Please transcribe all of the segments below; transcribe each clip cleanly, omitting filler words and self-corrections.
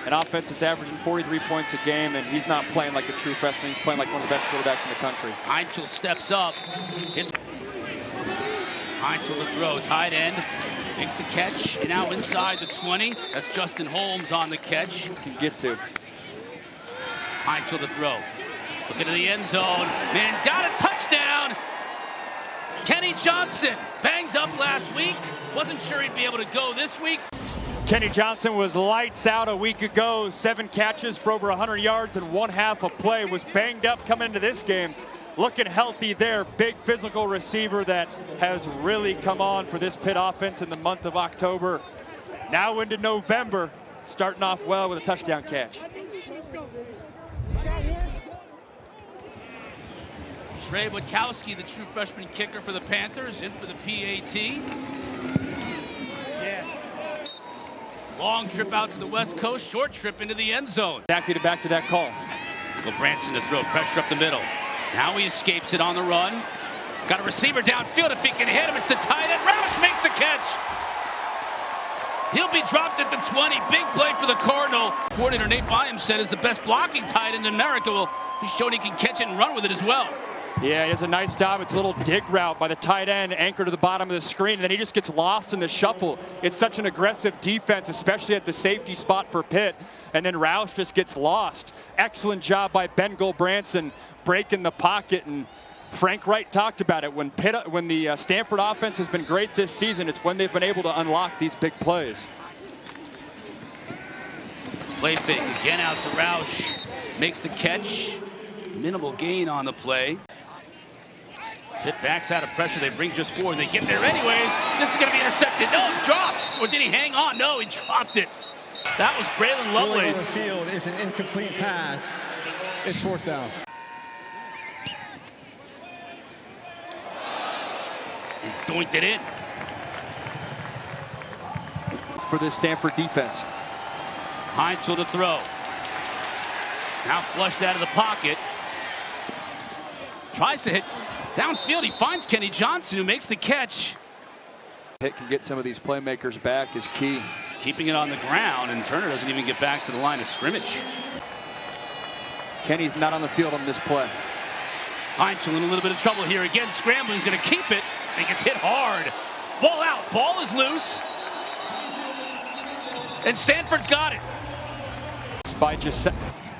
An offense that's averaging 43 points a game, and he's not playing like a true freshman. He's playing like one of the best quarterbacks in the country. Heinzel steps up. Heinzel to throw, tight end. Makes the catch, and now inside the 20. That's Justin Holmes on the catch. Can get to. Heinzel to throw. Looking to the end zone. Man, got a touchdown. Kenny Johnson, banged up last week. Wasn't sure he'd be able to go this week. Kenny Johnson was lights out a week ago. 7 catches for over 100 yards and 1/2 a play. Was banged up coming into this game. Looking healthy there. Big physical receiver that has really come on for this Pitt offense in the month of October. Now into November, starting off well with a touchdown catch. Trey Witkowski, the true freshman kicker for the Panthers, in for the PAT. Long trip out to the West Coast, short trip into the end zone. Back to that call. Branson to throw, pressure up the middle. Now he escapes it on the run. Got a receiver downfield. If he can hit him, it's the tight end. Roush makes the catch. He'll be dropped at the 20. Big play for the Cardinal. Coordinator Nate Byam said is the best blocking tight end in America. Well, he's shown he can catch it and run with it as well. Yeah, he does a nice job. It's a little dig route by the tight end, anchored to the bottom of the screen, and then he just gets lost in the shuffle. It's such an aggressive defense, especially at the safety spot for Pitt, and then Roush just gets lost. Excellent job by Ben Branson breaking the pocket, and Frank Wright talked about it. When the Stanford offense has been great this season, it's when they've been able to unlock these big plays. Play fake again out to Roush. Makes the catch. Minimal gain on the play. Pitt backs out of pressure. They bring just 4. They get there anyways. This is going to be intercepted. No, he drops. Or did he hang on? No, he dropped it. That was Braylon Lovelace. Rolling on the field is an incomplete pass. It's 4th down. He doinked it in. For this Stanford defense. Heinzel to throw. Now flushed out of the pocket. Tries to hit downfield. He finds Kenny Johnson, who makes the catch. Pitt can get some of these playmakers back is key. Keeping it on the ground, and Turner doesn't even get back to the line of scrimmage. Kenny's not on the field on this play. Heinzel in a little bit of trouble here. Again, scrambling. He's going to keep it. And he gets hit hard. Ball out. Ball is loose. And Stanford's got it. By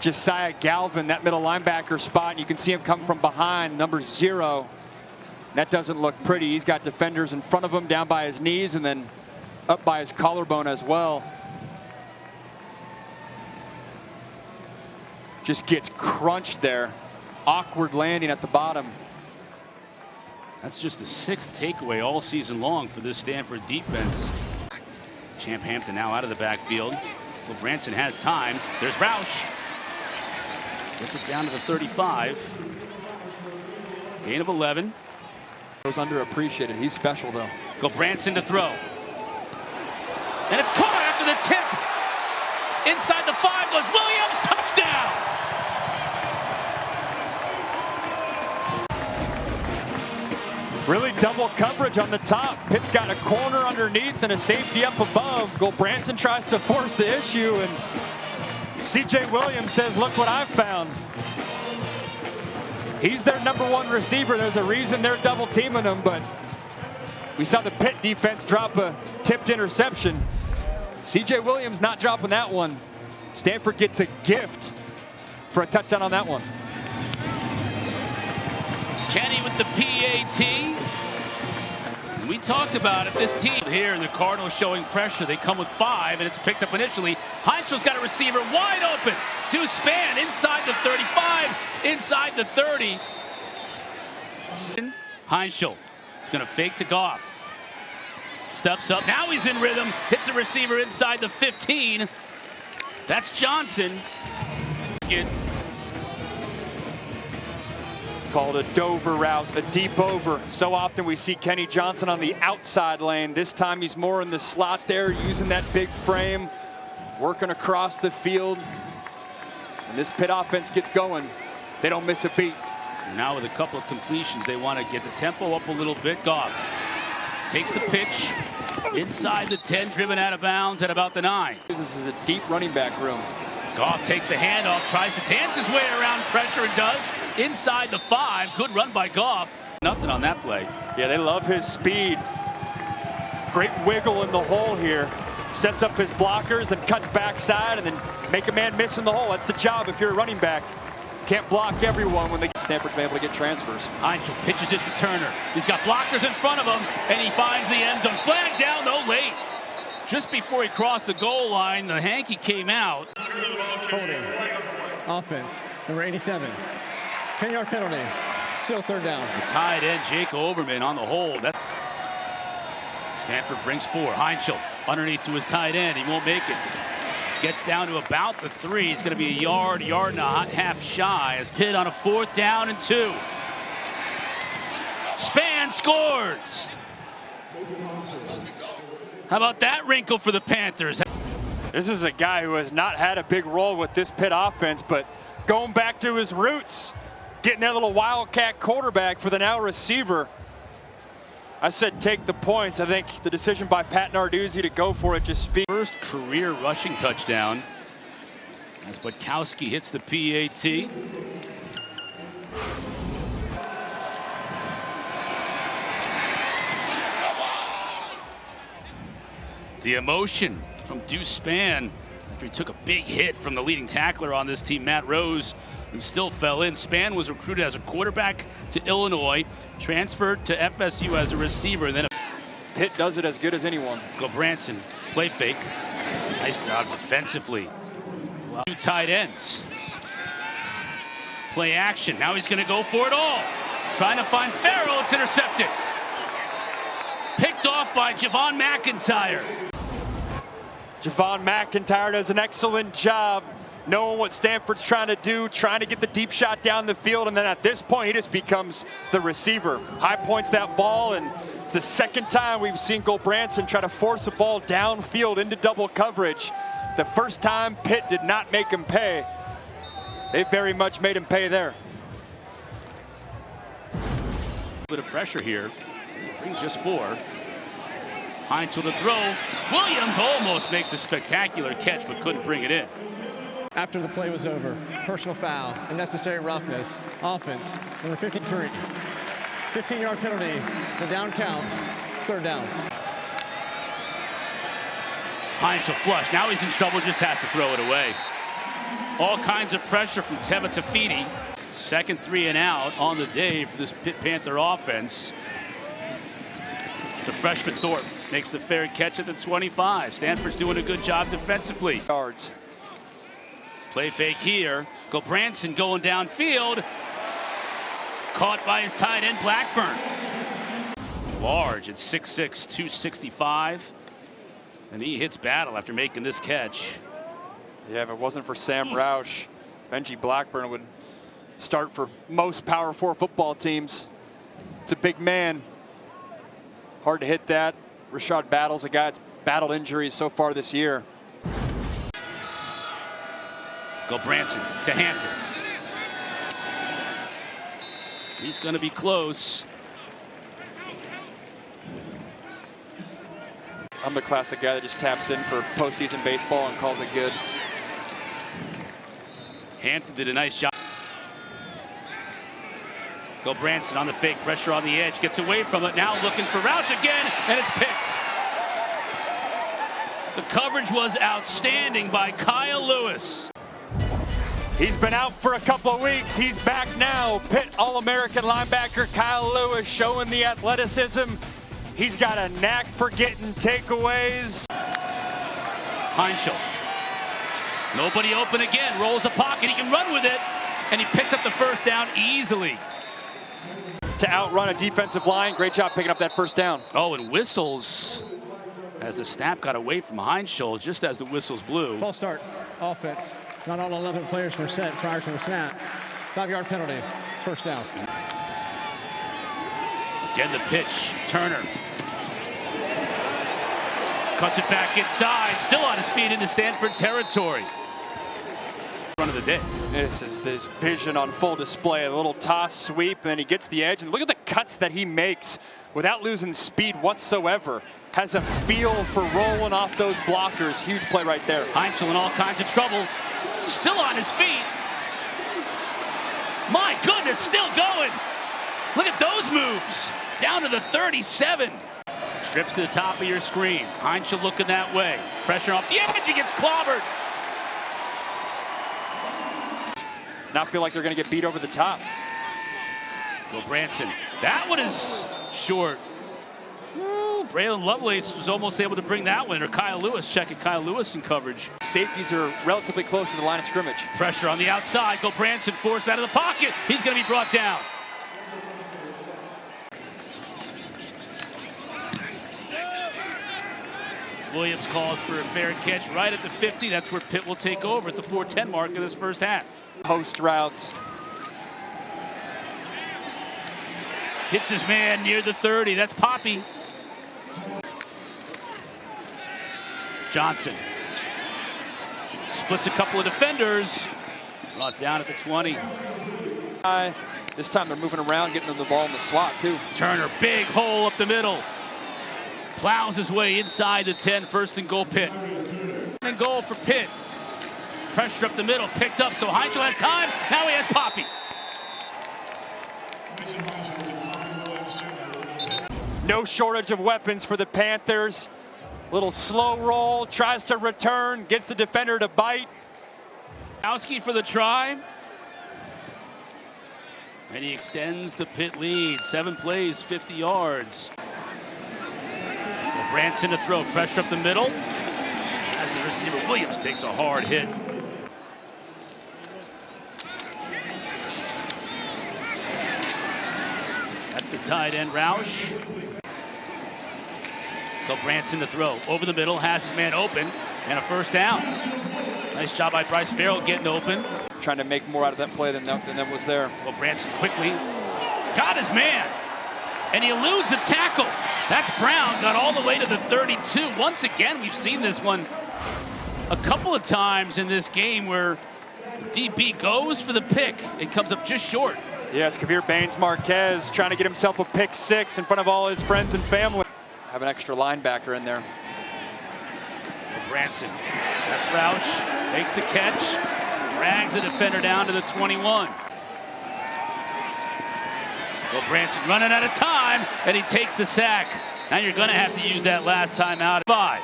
Josiah Galvin, that middle linebacker spot, and you can see him come from behind, number 0. That doesn't look pretty. He's got defenders in front of him, down by his knees, and then up by his collarbone as well. Just gets crunched there. Awkward landing at the bottom. That's just the 6th takeaway all season long for this Stanford defense. Champ Hampton now out of the backfield. Well, Branson has time. There's Roush. Gets it down to the 35. Gain of 11. Goes underappreciated. He's special, though. Go Branson to throw. And it's caught after the tip. Inside the 5 goes Williams. Touchdown. Really double coverage on the top. Pitt's got a corner underneath and a safety up above. Branson tries to force the issue, and C.J. Williams says, look what I've found. He's their number 1 receiver. There's a reason they're double teaming him, but we saw the Pitt defense drop a tipped interception. C.J. Williams not dropping that one. Stanford gets a gift for a touchdown on that one. Kenny with the PAT. We talked about it. This team here, the Cardinals showing pressure. They come with 5, and it's picked up initially. Heinzel's got a receiver wide open. Do span inside the 35, inside the 30. Heinzel is going to fake to Goff. Steps up. Now he's in rhythm. Hits a receiver inside the 15. That's Johnson. Called a Dover route, a deep over. So often we see Kenny Johnson on the outside lane. This time he's more in the slot there, using that big frame, working across the field. And this Pitt offense gets going. They don't miss a beat. Now with a couple of completions, they want to get the tempo up a little bit. Goff takes the pitch inside the 10, driven out of bounds at about the 9. This is a deep running back room. Goff takes the handoff, tries to dance his way around pressure, and does. Inside the 5, good run by Goff. Nothing on that play. Yeah, they love his speed. Great wiggle in the hole here. Sets up his blockers, then cuts backside, and then make a man miss in the hole. That's the job if you're a running back. Can't block everyone when Stanford's been able to get transfers. Heinzel pitches it to Turner. He's got blockers in front of him, and he finds the end zone. Flag down, though, late. Just before he crossed the goal line, the hanky came out. Holding. Offense. Number 87. 10-yard penalty. Still third down. The tight end, Jake Oberman, on the hold. Stanford brings 4. Heinzel underneath to his tight end. He won't make it. Gets down to about the 3. He's going to be a yard and a half shy. As Pitt on a 4th down and 2. Span scores. How about that wrinkle for the Panthers? This is a guy who has not had a big role with this Pitt offense, but going back to his roots, getting their little wildcat quarterback for the now receiver. I said take the points. I think the decision by Pat Narduzzi to go for it just speaks. First career rushing touchdown as Butkowski hits the PAT. The emotion from Deuce Spann after he took a big hit from the leading tackler on this team, Matt Rose, and still fell in. Spann was recruited as a quarterback to Illinois, transferred to FSU as a receiver, and then Pitt does it as good as anyone. Branson, play fake. Nice job defensively. Well, 2 tight ends. Play action. Now he's going to go for it all. Trying to find Farrell. It's intercepted. Picked off by Javon McIntyre. Javon McIntyre does an excellent job knowing what Stanford's trying to do, trying to get the deep shot down the field, and then at this point he just becomes the receiver. High points that ball, and it's the second time we've seen Branson try to force a ball downfield into double coverage. The first time Pitt did not make him pay. They very much made him pay there. Bit of pressure here. Brings just 4. Heinzel to throw. Williams almost makes a spectacular catch, but couldn't bring it in. After the play was over, personal foul, unnecessary roughness, offense, number 53. 15-yard penalty, the down counts, it's third down. Heinzel flush, now he's in trouble, just has to throw it away. All kinds of pressure from Teva Tafiti. Second 3 and out on the day for this Pitt Panther offense. The freshman Thorpe makes the fair catch at the 25. Stanford's doing a good job defensively. Yards. Play fake here. Branson going downfield. Caught by his tight end, Blackburn. Large at 6'6", 265. And he hits battle after making this catch. Yeah, if it wasn't for Sam Roush, Benji Blackburn would start for most Power 4 football teams. It's a big man. Hard to hit that. Rashad Battle's a guy that's battled injuries so far this year. Branson to Hampton. He's going to be close. I'm the classic guy that just taps in for postseason baseball and calls it good. Hampton did a nice job. Branson on the fake, pressure on the edge, gets away from it, now looking for Roush again, and it's picked. The coverage was outstanding by Kyle Lewis. He's been out for a couple of weeks. He's back now. Pitt All-American linebacker Kyle Lewis showing the athleticism. He's got a knack for getting takeaways. Heinzel. Nobody open again. Rolls the pocket. He can run with it. And he picks up the first down easily. To outrun a defensive line. Great job picking up that first down. Oh, and whistles as the snap got away from Heinzel just as the whistles blew. False start. Offense. Not all 11 players were set prior to the snap. 5-yard penalty. It's first down. Again, the pitch. Turner. Cuts it back inside. Still on his feet into Stanford territory. Run of the day. This is this vision on full display. A little toss sweep, and then he gets the edge. And look at the cuts that he makes without losing speed whatsoever. Has a feel for rolling off those blockers. Huge play right there. Heinzel in all kinds of trouble. Still on his feet. My goodness, still going. Look at those moves. Down to the 37. Trips to the top of your screen. Heinzel looking that way. Pressure off the edge. He gets clobbered. Not feel like they're going to get beat over the top. Go Branson. That one is short. Ooh, Braylon Lovelace was almost able to bring that one. Or Kyle Lewis, checking Kyle Lewis in coverage. Safeties are relatively close to the line of scrimmage. Pressure on the outside. Go Branson forced out of the pocket. He's going to be brought down. Williams calls for a fair catch right at the 50. That's where Pitt will take over at the 4:10 mark of this first half. Post routes. Hits his man near the 30. That's Poppy. Johnson splits a couple of defenders. Brought down at the 20. This time they're moving around, getting the ball in the slot too. Turner, big hole up the middle. Plows his way inside the 10, first and goal Pitt. And goal for Pitt. Pressure up the middle, picked up, so Heinzel has time. Now he has Poppy. No shortage of weapons for the Panthers. Little slow roll, tries to return, gets the defender to bite. Owski for the try. And he extends the Pitt lead. 7 plays, 50 yards. Branson to throw, pressure up the middle. As the receiver, Williams takes a hard hit. That's the tight end, Roush. So Branson to throw, over the middle, has his man open, and a first down. Nice job by Bryce Farrell getting open. Trying to make more out of that play than that was there. Well, Branson quickly got his man, and he eludes a tackle. That's Brown, got all the way to the 32. Once again, we've seen this one a couple of times in this game where DB goes for the pick. It comes up just short. Yeah, it's Kavir Baines-Marquez trying to get himself a pick 6 in front of all his friends and family. Have an extra linebacker in there. Branson, that's Roush, makes the catch, drags the defender down to the 21. Well, Branson running out of time, and he takes the sack. Now you're going to have to use that last time out. 5.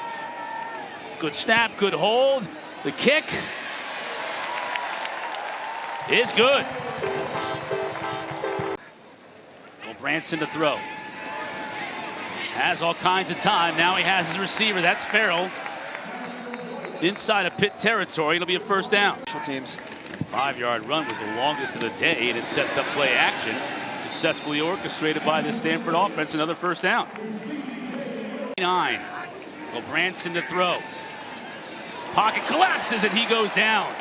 Good snap, good hold. The kick is good. Well, Branson to throw. Has all kinds of time. Now he has his receiver. That's Farrell. Inside of Pitt territory. It'll be a first down. Special teams. The 5-yard run was the longest of the day, and it sets up play action. Successfully orchestrated by the Stanford offense. Another first down. 9. Well, Branson to throw. Pocket collapses, and he goes down.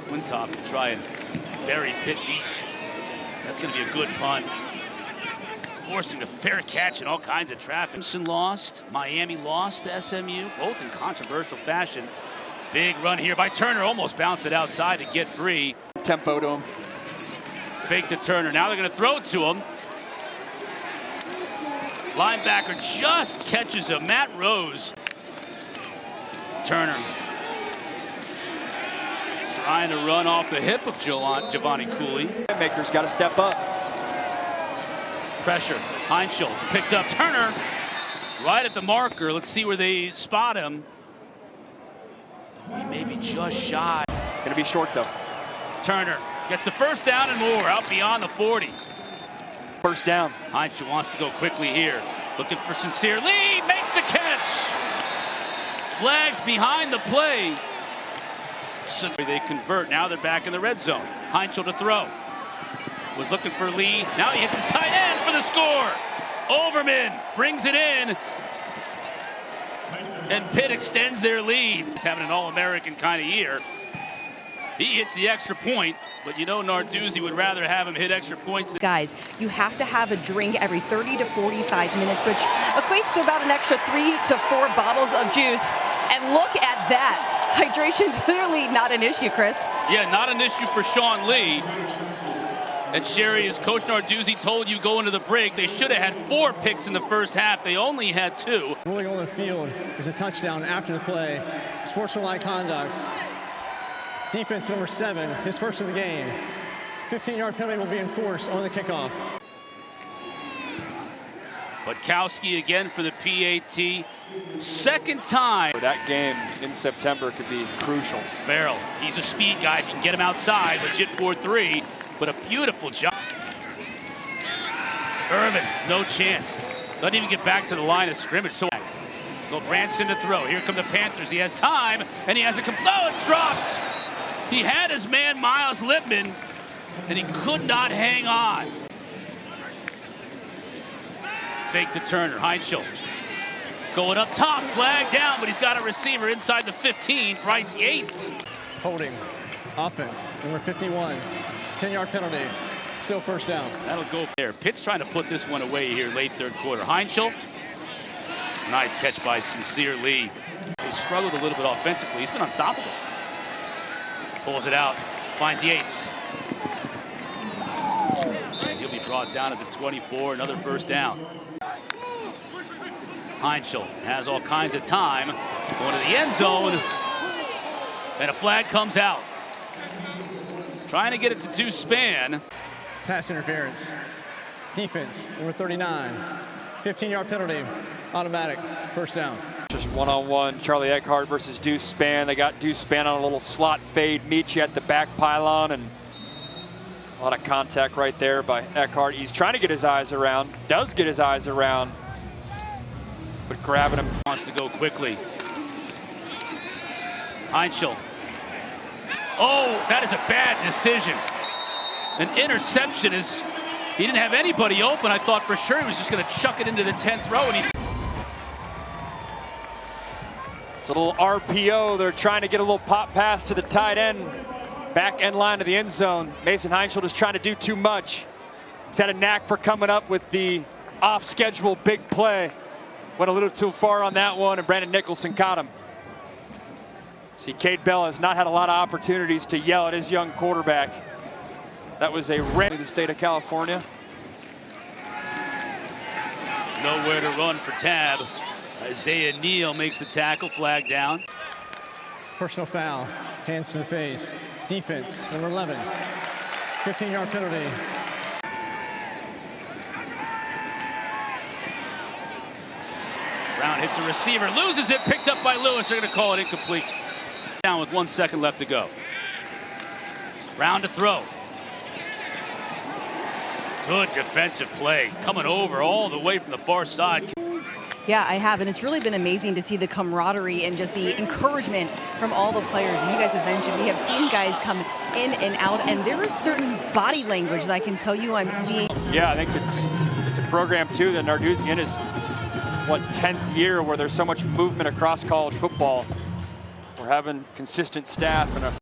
Flintoff to try and bury Pitt deep. That's going to be a good punt. Forcing a fair catch in all kinds of traffic. Clemson lost. Miami lost to SMU, both in controversial fashion. Big run here by Turner. Almost bounced it outside to get free. Tempo to him. Fake to Turner. Now they're going to throw it to him. Linebacker just catches him. Matt Rose. Turner trying to run off the hip of Giovanni Cooley. Maker's got to step up. Pressure. Heinzel picked up. Turner right at the marker. Let's see where they spot him. He may be just shy. It's going to be short, though. Turner gets the first down and more out beyond the 40. First down. Heinzel wants to go quickly here. Looking for Sincere. Lee makes the catch. Flags behind the play. So they convert. Now they're back in the red zone. Heinzel to throw. Was looking for Lee. Now he hits his tight end for the score. Overman brings it in. And Pitt extends their lead. He's having an All-American kind of year. He hits the extra point, but you know Narduzzi would rather have him hit extra points. Guys, you have to have a drink every 30 to 45 minutes, which equates to about an extra 3 to 4 bottles of juice. And look at that. Hydration's clearly not an issue, Chris. Yeah, not an issue for Sean Lee. And Sherry, as Coach Narduzzi told you going into the break, they should have had 4 picks in the first half. They only had 2. Ruling on the field is a touchdown after the play. Sportsmanlike conduct. Defense number 7, his first of the game. 15-yard penalty will be enforced on the kickoff. Butkowski again for the PAT. Second time. That game in September could be crucial. Farrell, he's a speed guy. If you can get him outside, legit 4-3, but a beautiful job. Irvin, no chance. Doesn't even get back to the line of scrimmage. So go Branson to throw. Here come the Panthers. He has time, and he has a oh, it's dropped. He had his man Miles Lippman, and he could not hang on. Fake to Turner. Heinschel going up top, flag down, but he's got a receiver inside the 15, Bryce Yates. Holding, offense, number 51, 10-yard penalty, still first down. That'll go there. Pitt's trying to put this one away here late third quarter. Heinschel, nice catch by Sincere Lee. He struggled a little bit offensively. He's been unstoppable. Pulls it out, finds Yates. He'll be brought down at the 24, another first down. Heinschel has all kinds of time, going to the end zone, and a flag comes out. Trying to get it to Deuce Spann. Pass interference. Defense, number 39, 15-yard penalty, automatic, first down. Just one-on-one, Charlie Eckhart versus Deuce Spann. They got Deuce Spann on a little slot fade, meet you at the back pylon, and a lot of contact right there by Eckhart. He's trying to get his eyes around, does get his eyes around, but grabbing him. Wants to go quickly. Heinschel. Oh, that is a bad decision. An interception is, he didn't have anybody open. I thought for sure he was just going to chuck it into the 10th row. And It's a little RPO. They're trying to get a little pop pass to the tight end. Back end line of the end zone. Mason Heinschel just trying to do too much. He's had a knack for coming up with the off-schedule big play. Went a little too far on that one, and Brandon Nicholson caught him. See, Cade Bell has not had a lot of opportunities to yell at his young quarterback. That was a run in the state of California. nowhere to run for Tab. Isaiah Neal makes the tackle, flag down. Personal foul, hands to the face. Defense, number 11. 15-yard penalty. Brown hits a receiver, loses it, picked up by Lewis. They're going to call it incomplete. Down with 1 second left to go. Brown to throw. Good defensive play, coming over all the way from the far side. Yeah, I have, and it's really been amazing to see the camaraderie and just the encouragement from all the players. And you guys have mentioned we have seen guys come in and out, and there is certain body language that I can tell you I'm seeing. Yeah, I think it's a program too that Narduzzi in his 10th year where there's so much movement across college football. We're having consistent staff and a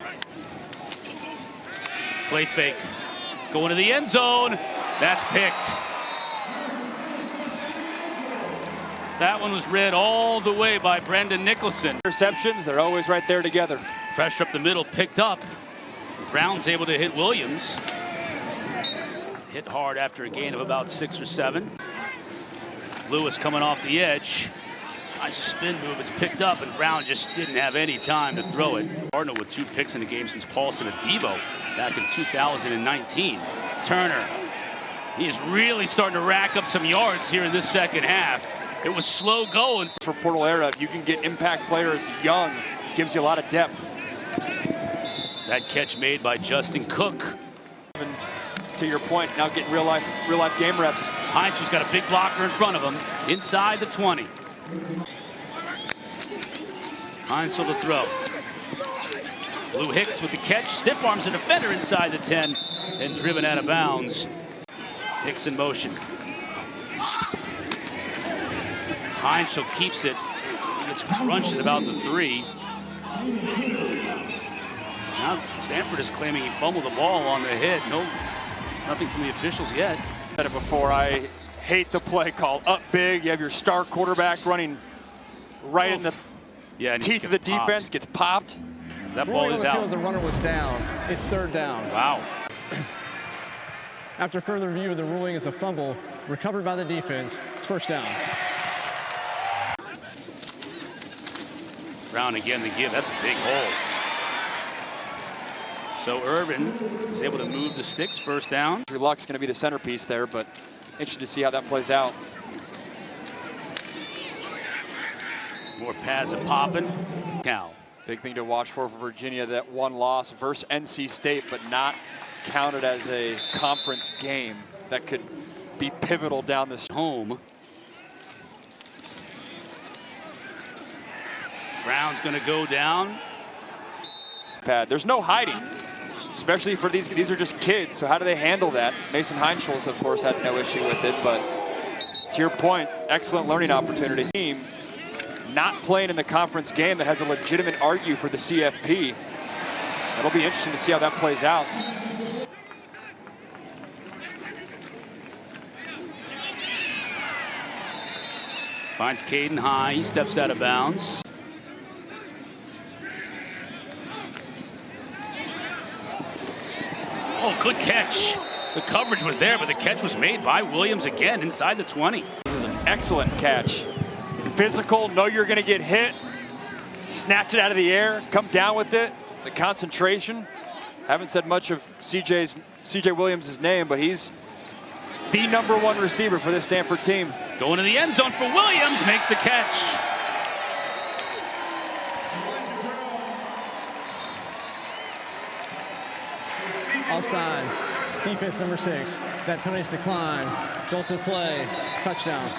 play fake, going to the end zone. That's picked. That one was read all the way by Brendan Nicholson. Interceptions, they're always right there together. Pressure up the middle, picked up. Brown's able to hit Williams. Hit hard after a gain of about 6 or 7. Lewis coming off the edge. Nice spin move, it's picked up, and Brown just didn't have any time to throw it. Cardinal with 2 picks in the game since Paulson and Devo back in 2019. Turner, he is really starting to rack up some yards here in this second half. It was slow going. For portal era, if you can get impact players young, gives you a lot of depth. That catch made by Justin Cook. And to your point, now getting real life game reps. Heinschel's got a big blocker in front of him, inside the 20. Heinschel to throw. Blue Hicks with the catch, stiff arms a defender inside the 10, and driven out of bounds. Hicks in motion. Heinschel keeps it. He gets crunched at about the 3. Now Stanford is claiming he fumbled the ball on the hit. Nothing from the officials yet. I said it before, I hate the play call. Up big, you have your star quarterback running right in the Yeah, and teeth of the defense, gets popped. That ball is out. The runner was down. It's third down. Wow. After further review, the ruling is a fumble recovered by the defense. It's first down. Brown again to give. That's a big hole. So Irvin is able to move the sticks. First down. Andrew Luck's going to be the centerpiece there, but interested to see how that plays out. More pads are popping. Cal. Big thing to watch for Virginia, that one loss versus NC State, but not counted as a conference game that could be pivotal down this home. Brown's going to go down. pad. There's no hiding, especially for these are just kids. So how do they handle that? Mason Heinschels, of course, had no issue with it, but to your point, excellent learning opportunity. Team not playing in the conference game that has a legitimate argue for the CFP. It'll be interesting to see how that plays out. Finds Caden high, he steps out of bounds. Oh, good catch. The coverage was there, but the catch was made by Williams again inside the 20. This is an excellent catch. Physical, know you're gonna get hit. Snatch it out of the air, come down with it. The concentration. Haven't said much of CJ Williams' name, but he's the #1 receiver for this Stanford team. Going to the end zone for Williams, makes the catch. Offside. Defense number 6. That penalty's declined. Jolted play. Touchdown.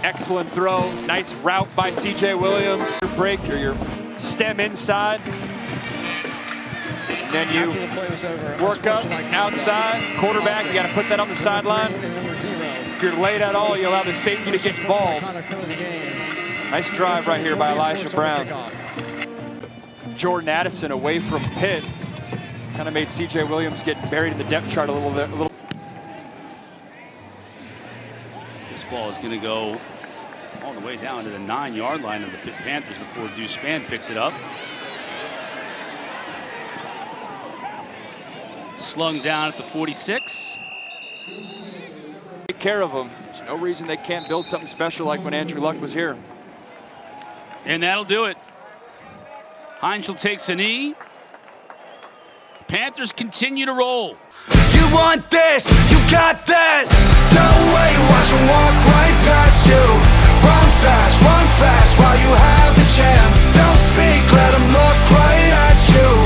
Excellent throw. Nice route by CJ Williams. Your break or your stem inside. And then you work up outside. Quarterback, you got to put that on the sideline. If you're late at all, you allow the safety to get involved. Nice drive right here by Elisha Brown. Jordan Addison away from Pitt. Kind of made CJ Williams get buried in the depth chart a little bit. This ball is going to go all the way down to the 9-yard line of the Pitt Panthers before Deuce Spann picks it up. Slung down at the 46. Take care of them. There's no reason they can't build something special like when Andrew Luck was here. And that'll do it. Heinschel takes a knee. Panthers continue to roll. You want this, you got that. No way, watch them walk right past you. Run fast while you have the chance. Don't speak, let them look right